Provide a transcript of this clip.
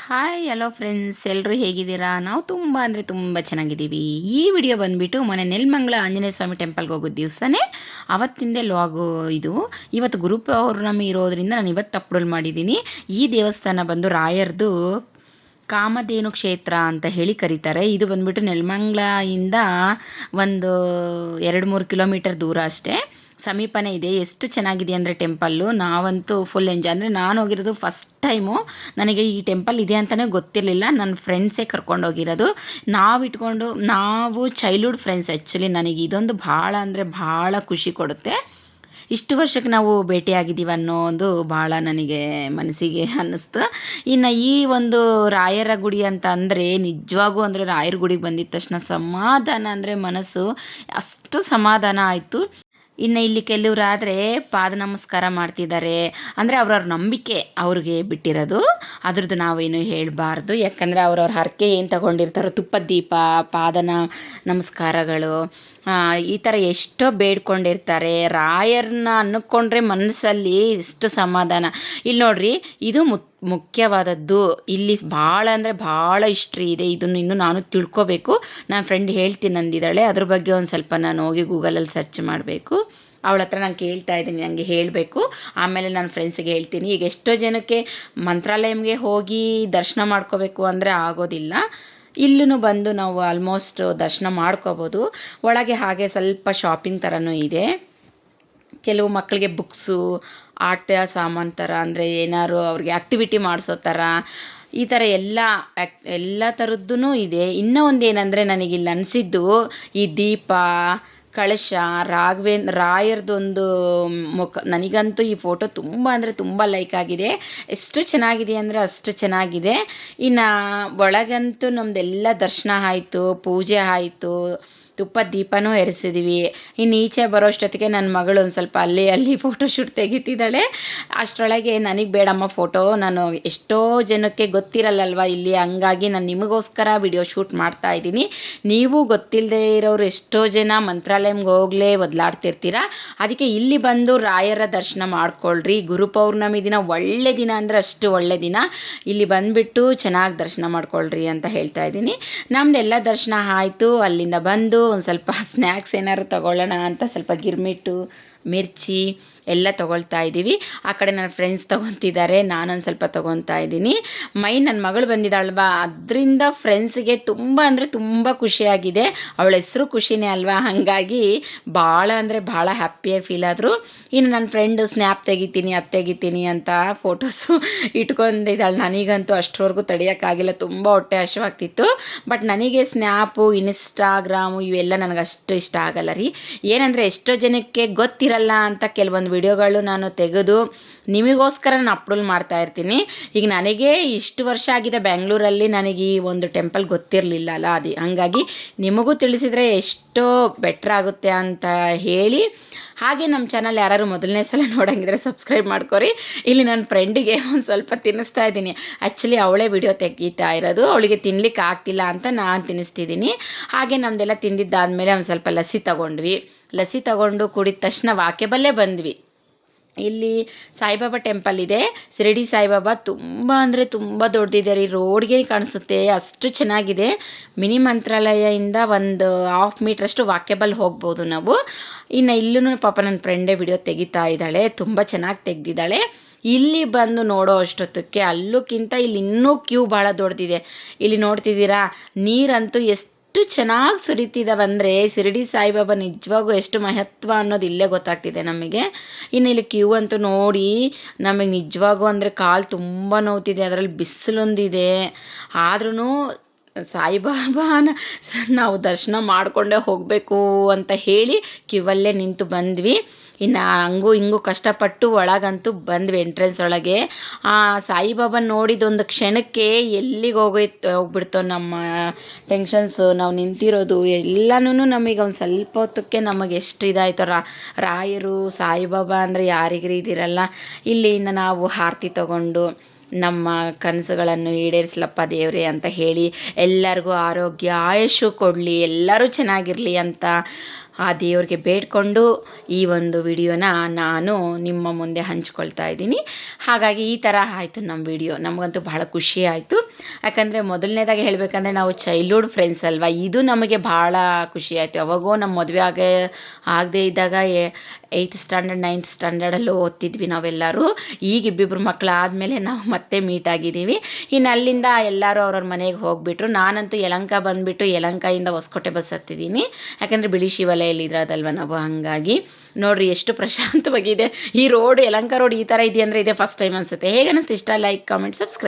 Hi hello friends, ಎಲ್ಲರೂ ಹೇಗಿದ್ದೀರಾ? ನಾವು ತುಂಬ ಅಂದರೆ ತುಂಬ ಚೆನ್ನಾಗಿದ್ದೀವಿ. ಈ ವಿಡಿಯೋ ಬಂದುಬಿಟ್ಟು ಮೊನ್ನೆ ನೆಲಮಂಗಲ ಆಂಜನೇಯ ಸ್ವಾಮಿ ಟೆಂಪಲ್ಗೆ ಹೋಗೋದು ದಿವಸನೇ ಅವತ್ತಿಂದೇ ಲಾಗು ಇದು. ಇವತ್ತು ಗುರು ಪೌರ್ಣಮಿ ಇರೋದರಿಂದ ನಾನು ಇವತ್ತು ಅಪ್ಲೋಡ್ ಮಾಡಿದ್ದೀನಿ. ಈ ದೇವಸ್ಥಾನ ಬಂದು ರಾಯರ್ದು ಕಾಮಧೇನು ಕ್ಷೇತ್ರ ಅಂತ ಹೇಳಿ ಕರೀತಾರೆ. ಇದು ಬಂದುಬಿಟ್ಟು ನೆಲಮಂಗಲದಿಂದ ಒಂದು 2-3 ಕಿಲೋಮೀಟರ್ ದೂರ ಅಷ್ಟೇ, ಸಮೀಪನೇ ಇದೆ. ಎಷ್ಟು ಚೆನ್ನಾಗಿದೆ ಅಂದರೆ ಟೆಂಪಲ್ಲು, ನಾವಂತೂ ಫುಲ್ ಎಂಜಾಯ್. ಅಂದರೆ ನಾನು ಹೋಗಿರೋದು ಫಸ್ಟ್ ಟೈಮು, ನನಗೆ ಈ ಟೆಂಪಲ್ ಇದೆ ಅಂತಲೇ ಗೊತ್ತಿರಲಿಲ್ಲ. ನನ್ನ ಫ್ರೆಂಡ್ಸೇ ಕರ್ಕೊಂಡೋಗಿರೋದು. ನಾವು ಚೈಲ್ಡ್ಹುಡ್ ಫ್ರೆಂಡ್ಸ್. ಆ್ಯಕ್ಚುಲಿ ನನಗೆ ಇದೊಂದು ಭಾಳ ಅಂದರೆ ಭಾಳ ಖುಷಿ ಕೊಡುತ್ತೆ. ಇಷ್ಟು ವರ್ಷಕ್ಕೆ ನಾವು ಭೇಟಿಯಾಗಿದ್ದೀವಿ ಅನ್ನೋದು ಭಾಳ ನನಗೆ ಮನಸ್ಸಿಗೆ ಅನ್ನಿಸ್ತು. ಇನ್ನು ಈ ಒಂದು ರಾಯರ ಗುಡಿ ಅಂತ ಅಂದರೆ ನಿಜವಾಗೂ ಅಂದರೆ ರಾಯರ ಗುಡಿಗೆ ಬಂದಿದ್ದ ತಕ್ಷಣ ಸಮಾಧಾನ ಅಂದರೆ ಮನಸ್ಸು ಅಷ್ಟು ಸಮಾಧಾನ ಆಯಿತು. ಇನ್ನು ಇಲ್ಲಿ ಕೆಲವರಾದರೆ ಪಾದ ನಮಸ್ಕಾರ ಮಾಡ್ತಿದ್ದಾರೆ. ಅಂದರೆ ಅವ್ರವ್ರ ನಂಬಿಕೆ ಅವ್ರಿಗೆ ಬಿಟ್ಟಿರೋದು, ಅದ್ರದ್ದು ನಾವೇನು ಹೇಳಬಾರ್ದು. ಯಾಕಂದರೆ ಅವ್ರವ್ರ ಹರಕೆ ಏನು ತಗೊಂಡಿರ್ತಾರೋ, ತುಪ್ಪದ ದೀಪ, ನಮಸ್ಕಾರಗಳು, ಈ ಥರ ಎಷ್ಟೋ ಬೇಡ್ಕೊಂಡಿರ್ತಾರೆ. ರಾಯರನ್ನ ಅಂದ್ಕೊಂಡ್ರೆ ಮನಸ್ಸಲ್ಲಿ ಇಷ್ಟು ಸಮಾಧಾನ. ಇಲ್ಲಿ ನೋಡ್ರಿ, ಇದು ಮುಖ್ಯವಾದದ್ದು. ಇಲ್ಲಿ ಭಾಳ ಅಂದರೆ ಭಾಳ ಹಿಸ್ಟ್ರಿ ಇದೆ. ಇದನ್ನು ಇನ್ನೂ ನಾನು ತಿಳ್ಕೊಬೇಕು. ನನ್ನ ಫ್ರೆಂಡ್ ಹೇಳ್ತೀನಿ ಅಂದಿದ್ದಾಳೆ, ಅದ್ರ ಬಗ್ಗೆ ಒಂದು ಸ್ವಲ್ಪ ನಾನು ಹೋಗಿ ಗೂಗಲಲ್ಲಿ ಸರ್ಚ್ ಮಾಡಬೇಕು. ಅವಳ ಹತ್ರ ನಾನು ಕೇಳ್ತಾ ಇದ್ದೀನಿ, ನನಗೆ ಹೇಳಬೇಕು. ಆಮೇಲೆ ನನ್ನ ಫ್ರೆಂಡ್ಸಿಗೆ ಹೇಳ್ತೀನಿ. ಈಗ ಎಷ್ಟೋ ಜನಕ್ಕೆ ಮಂತ್ರಾಲಯಂಗೆ ಹೋಗಿ ದರ್ಶನ ಮಾಡ್ಕೋಬೇಕು ಅಂದರೆ ಆಗೋದಿಲ್ಲ. ಇಲ್ಲೂ ಬಂದು ನಾವು ಆಲ್ಮೋಸ್ಟ್ ದರ್ಶನ ಮಾಡ್ಕೋಬೋದು. ಒಳಗೆ ಹಾಗೆ ಸ್ವಲ್ಪ ಶಾಪಿಂಗ್ ಥರನೂ ಇದೆ. ಕೆಲವು ಮಕ್ಕಳಿಗೆ ಬುಕ್ಸು, ಆಟ ಸಾಮಾನು ಥರ, ಅಂದರೆ ಏನಾದ್ರು ಅವ್ರಿಗೆ ಆ್ಯಕ್ಟಿವಿಟಿ ಮಾಡಿಸೋ ಥರ, ಈ ಥರ ಎಲ್ಲ ಥರದ್ದೂ ಇದೆ. ಇನ್ನೂ ಒಂದು ಏನಂದರೆ ನನಗಿಲ್ಲಿ ಅನಿಸಿದ್ದು, ಈ ದೀಪ, ಕಳಶ, ರಾಯರದೊಂದು ನನಗಂತೂ ಈ ಫೋಟೋ ತುಂಬ ಅಂದರೆ ತುಂಬ ಲೈಕ್ ಆಗಿದೆ. ಎಷ್ಟು ಚೆನ್ನಾಗಿದೆ ಅಂದರೆ ಅಷ್ಟು ಚೆನ್ನಾಗಿದೆ. ಇನ್ನು ಒಳಗಂತೂ ನಮ್ಮದೆಲ್ಲ ದರ್ಶನ ಆಯಿತು, ಪೂಜೆ ಆಯಿತು, ತುಪ್ಪದ ದೀಪನೂ ಎರಸಿದ್ದೀವಿ. ಇನ್ನು ಈಚೆ ಬರೋಷ್ಟೊತ್ತಿಗೆ ನನ್ನ ಮಗಳು ಒಂದು ಸ್ವಲ್ಪ ಅಲ್ಲಿ ಫೋಟೋಶೂಟ್ ತೆಗಿತಿದ್ದಾಳೆ. ಅಷ್ಟರೊಳಗೆ ನನಗೆ ಬೇಡಮ್ಮ ಫೋಟೋ, ನಾನು ಎಷ್ಟೋ ಜನಕ್ಕೆ ಗೊತ್ತಿರಲ್ಲಲ್ವ ಇಲ್ಲಿ, ಹಂಗಾಗಿ ನಾನು ನಿಮಗೋಸ್ಕರ ವಿಡಿಯೋ ಶೂಟ್ ಮಾಡ್ತಾ ಇದ್ದೀನಿ. ನೀವು ಗೊತ್ತಿಲ್ಲದೆ ಇರೋರು ಎಷ್ಟೋ ಜನ ಮಂತ್ರಾಲಯಂಗೆ ಹೋಗಲೇ ಒದ್ಲಾಡ್ತಿರ್ತೀರ. ಅದಕ್ಕೆ ಇಲ್ಲಿ ಬಂದು ರಾಯರ ದರ್ಶನ ಮಾಡ್ಕೊಳ್ರಿ. ಗುರು ಪೌರ್ಣಮಿ ದಿನ ಒಳ್ಳೆ ದಿನ ಅಂದರೆ ಅಷ್ಟು ಒಳ್ಳೆ ದಿನ. ಇಲ್ಲಿ ಬಂದುಬಿಟ್ಟು ಚೆನ್ನಾಗಿ ದರ್ಶನ ಮಾಡ್ಕೊಳ್ರಿ ಅಂತ ಹೇಳ್ತಾ ಇದ್ದೀನಿ. ನಮ್ಮದೆಲ್ಲ ದರ್ಶನ ಆಯಿತು. ಅಲ್ಲಿಂದ ಬಂದು ಒಂದು ಸ್ವಲ್ಪ ಸ್ನ್ಯಾಕ್ಸ್ ಏನಾದ್ರು ತೊಗೊಳ್ಳೋಣ ಅಂತ ಸ್ವಲ್ಪ ಗಿರ್ಮಿಟ್ಟು, ಮಿರ್ಚಿ ಎಲ್ಲ ತೊಗೊಳ್ತಾ ಇದ್ದೀವಿ. ಆ ಕಡೆ ನನ್ನ ಫ್ರೆಂಡ್ಸ್ ತೊಗೊತಿದ್ದಾರೆ, ನಾನೊಂದು ಸ್ವಲ್ಪ ತೊಗೊತಾ ಇದ್ದೀನಿ. ನನ್ನ ಮಗಳು ಬಂದಿದ್ದಾಳಲ್ವಾ, ಅದರಿಂದ ಫ್ರೆಂಡ್ಸಿಗೆ ತುಂಬ ಅಂದರೆ ತುಂಬ ಖುಷಿಯಾಗಿದೆ. ಅವಳ ಹೆಸರು ಖುಷಿನೇ ಅಲ್ವಾ, ಹಾಗಾಗಿ ಭಾಳ ಅಂದರೆ ಭಾಳ ಹ್ಯಾಪಿಯಾಗಿ ಫೀಲ್ ಆದರು. ಇನ್ನು ನನ್ನ ಫ್ರೆಂಡು ಸ್ನ್ಯಾಪ್ ತೆಗಿತೀನಿ ಅಂತ ಫೋಟೋಸು ಇಟ್ಕೊಂಡಿದ್ದಾಳೆ. ನನಗಂತೂ ಅಷ್ಟರವರೆಗೂ ತಡೆಯೋಕ್ಕಾಗಿಲ್ಲ, ತುಂಬ ಹೊಟ್ಟೆ ಹಸಿವಾಗ್ತಿತ್ತು. ಬಟ್ ನನಗೆ ಸ್ನ್ಯಾಪು, ಇನ್ಸ್ಟಾಗ್ರಾಮು ಇವೆಲ್ಲ ನನಗೆ ಅಷ್ಟು ಇಷ್ಟ ಆಗಲ್ಲ ರೀ. ಏನಂದರೆ ಎಷ್ಟೋ ಜನಕ್ಕೆ ಗೊತ್ತಿರಲ್ಲ ಅಂತ ಕೆಲವೊಂದು ವಿಡಿಯೋಗಳು ನಾನು ತೆಗೆದು ನಿಮಗೋಸ್ಕರ ನಾನು ಅಪ್ಲೋಡ್ ಮಾಡ್ತಾ ಇರ್ತೀನಿ. ಈಗ ನನಗೆ ಇಷ್ಟು ವರ್ಷ ಆಗಿದೆ ಬೆಂಗಳೂರಲ್ಲಿ, ನನಗೆ ಈ ಒಂದು ಟೆಂಪಲ್ ಗೊತ್ತಿರಲಿಲ್ಲ ಅಲ್ಲ, ಹಾಗಾಗಿ ನಿಮಗೂ ತಿಳಿಸಿದರೆ ಎಷ್ಟೋ ಬೆಟ್ರ್ ಆಗುತ್ತೆ ಅಂತ ಹೇಳಿ. ಹಾಗೆ ನಮ್ಮ ಚಾನಲ್ ಯಾರು ಮೊದಲನೇ ಸಲ ನೋಡೋಂಗಿದ್ರೆ ಸಬ್ಸ್ಕ್ರೈಬ್ ಮಾಡ್ಕೊರಿ. ಇಲ್ಲಿ ನನ್ನ ಫ್ರೆಂಡಿಗೆ ಒಂದು ಸ್ವಲ್ಪ ತಿನ್ನಿಸ್ತಾ ಇದ್ದೀನಿ. ಆ್ಯಕ್ಚುಲಿ ಅವಳೇ ವಿಡಿಯೋ ತೆಗೀತಾ ಇರೋದು, ಅವಳಿಗೆ ತಿನ್ಲಿಕ್ಕೆ ಆಗ್ತಿಲ್ಲ ಅಂತ ನಾನು ತಿನ್ನಿಸ್ತಿದ್ದೀನಿ. ಹಾಗೆ ನಮ್ಮದೆಲ್ಲ ತಿಂದಿದ್ದಾದಮೇಲೆ ಒಂದು ಸ್ವಲ್ಪ ಲಸ್ಸಿ ತಗೊಂಡು ಕುಡಿದ ತಕ್ಷಣ ವಾಕೆಬಲ್ಲೇ ಬಂದ್ವಿ. ಇಲ್ಲಿ ಸಾಯಿಬಾಬಾ ಟೆಂಪಲ್ ಇದೆ, ಶಿರಡಿ ಸಾಯಿಬಾಬಾ. ತುಂಬ ಅಂದರೆ ತುಂಬ ದೊಡ್ಡದಿದೆ ರೀ, ರೋಡ್ಗೆ ಕಾಣಿಸುತ್ತೆ, ಅಷ್ಟು ಚೆನ್ನಾಗಿದೆ. ಮಿನಿ ಮಂತ್ರಾಲಯದಿಂದ ಒಂದು 1/2 ಮೀಟ್ರಷ್ಟು ವಾಕೆಬಲ್ ಹೋಗ್ಬೋದು ನಾವು. ಇನ್ನು ಇಲ್ಲೂ ಪಾಪ ನನ್ನ ಫ್ರೆಂಡೇ ವಿಡಿಯೋ ತೆಗಿತಾ ಇದ್ದಾಳೆ, ತುಂಬ ಚೆನ್ನಾಗಿ ತೆಗೆದಿದ್ದಾಳೆ. ಇಲ್ಲಿ ಬಂದು ನೋಡೋ ಅಷ್ಟೊತ್ತಕ್ಕೆ ಅಲ್ಲೂಕ್ಕಿಂತ ಇಲ್ಲಿ ಇನ್ನೂ ಕ್ಯೂ ಭಾಳ ದೊಡ್ಡದಿದೆ. ಇಲ್ಲಿ ನೋಡ್ತಿದ್ದೀರಾ, ನೀರಂತೂ ಎಷ್ಟು ಚೆನ್ನಾಗಿ ಸುರಿತಿದ್ದಾವಂದರೆ ಶಿರಡಿ ಸಾಯಿಬಾಬಾ ನಿಜವಾಗೂ ಎಷ್ಟು ಮಹತ್ವ ಅನ್ನೋದು ಇಲ್ಲೇ ಗೊತ್ತಾಗ್ತಿದೆ ನಮಗೆ. ಇನ್ನು ಇಲ್ಲಿ ಕ್ಯೂ ಅಂತೂ ನೋಡಿ ನಮಗೆ ನಿಜವಾಗೂ ಅಂದರೆ ಕಾಲು ತುಂಬ ನೋವ್ತಿದೆ. ಅದರಲ್ಲಿ ಬಿಸಿಲೊಂದಿದೆ. ಆದ್ರೂ ಸಾಯಿಬಾಬಾನ ನಾವು ದರ್ಶನ ಮಾಡಿಕೊಂಡೇ ಹೋಗಬೇಕು ಅಂತ ಹೇಳಿ ಕ್ಯೂವಲ್ಲೇ ನಿಂತು ಬಂದ್ವಿ. ಇನ್ನು ಹಂಗೂ ಹಿಂಗೂ ಕಷ್ಟಪಟ್ಟು ಒಳಗಂತೂ ಬಂದ್ವಿ. ಎಂಟ್ರೆನ್ಸ್ ಒಳಗೆ ಸಾಯಿಬಾಬಾ ನೋಡಿದೊಂದು ಕ್ಷಣಕ್ಕೆ ಎಲ್ಲಿಗೆ ಹೋಗ್ಬಿಡ್ತೋ ನಮ್ಮ ಟೆನ್ಷನ್ಸು, ನಾವು ನಿಂತಿರೋದು ಎಲ್ಲನೂ ನಮಗೆ ಒಂದು ಸ್ವಲ್ಪ ಹೊತ್ತಕ್ಕೆ ನಮಗೆ ಎಷ್ಟು ಇದಾಯ್ತು. ರಾಯರು ಸಾಯಿಬಾಬಾ ಅಂದರೆ ಯಾರಿಗ್ರಿ ಇದಿರಲ್ಲ. ಇಲ್ಲಿ ಇನ್ನು ನಾವು ಆರತಿ ತಗೊಂಡು ನಮ್ಮ ಕನಸುಗಳನ್ನು ಈಡೇರಿಸಲಪ್ಪ ದೇವರೇ ಅಂತ ಹೇಳಿ, ಎಲ್ಲರಿಗೂ ಆರೋಗ್ಯ ಆಯುಷು ಕೊಡಲಿ, ಎಲ್ಲರೂ ಚೆನ್ನಾಗಿರಲಿ ಅಂತ ಆ ದೇವ್ರಿಗೆ ಬೇಡ್ಕೊಂಡು ಈ ಒಂದು ವಿಡಿಯೋನ ನಾನು ನಿಮ್ಮ ಮುಂದೆ ಹಂಚ್ಕೊಳ್ತಾ ಇದ್ದೀನಿ. ಹಾಗಾಗಿ ಈ ಥರ ಆಯಿತು ನಮ್ಮ ವಿಡಿಯೋ. ನಮಗಂತೂ ಬಹಳ ಖುಷಿ ಆಯಿತು. ಯಾಕಂದರೆ ಮೊದಲನೇದಾಗಿ ಹೇಳಬೇಕಂದ್ರೆ ನಾವು ಚೈಲ್ಡ್ಹುಡ್ ಫ್ರೆಂಡ್ಸ್ ಅಲ್ವಾ, ಇದು ನಮಗೆ ಭಾಳ ಖುಷಿ ಆಯಿತು. ಯಾವಾಗೋ ನಮ್ಮ ಮದುವೆ ಆಗದೇ ಇದ್ದಾಗ 8th ಸ್ಟ್ಯಾಂಡರ್ಡ್ 9th ಸ್ಟ್ಯಾಂಡರ್ಡಲ್ಲೂ ಓದ್ತಿದ್ವಿ ನಾವೆಲ್ಲರೂ. ಈಗ ಇಬ್ಬಿಬ್ಬರು ಮಕ್ಕಳು ಆದಮೇಲೆ ನಾವು ಮತ್ತೆ ಮೀಟ್ ಆಗಿದ್ದೀವಿ. ಇನ್ನು ಅಲ್ಲಿಂದ ಎಲ್ಲರೂ ಅವ್ರವ್ರ ಮನೆಗೆ ಹೋಗಿಬಿಟ್ರು. ನಾನಂತೂ ಯಲಹಂಕ ಬಂದುಬಿಟ್ಟು ಯಲಹಂಕದಿಂದ ಹೊಸಕೋಟೆ ಬಸ್ ಹತ್ತಿದ್ದೀನಿ. ಯಾಕಂದರೆ ಬಿಳಿ ಶಿವಾಲಯಲ್ಲಿ ಇರೋದಲ್ವ ನಾವು, ಹಾಗಾಗಿ ನೋಡಿರಿ ಎಷ್ಟು ಪ್ರಶಾಂತವಾಗಿದೆ ಈ ರೋಡ್. ಯಲಹಂಕ ರೋಡ್ ಈ ಥರ ಇದೆಯಂದರೆ ಇದೇ ಫಸ್ಟ್ ಟೈಮ್ ಅನಿಸುತ್ತೆ. ಹೇಗೆ ಅನ್ನಿಸ್ತು? ಇಷ್ಟ ಲೈಕ್, ಕಾಮೆಂಟ್, ಸಬ್ಸ್ಕ್ರೈಬ್.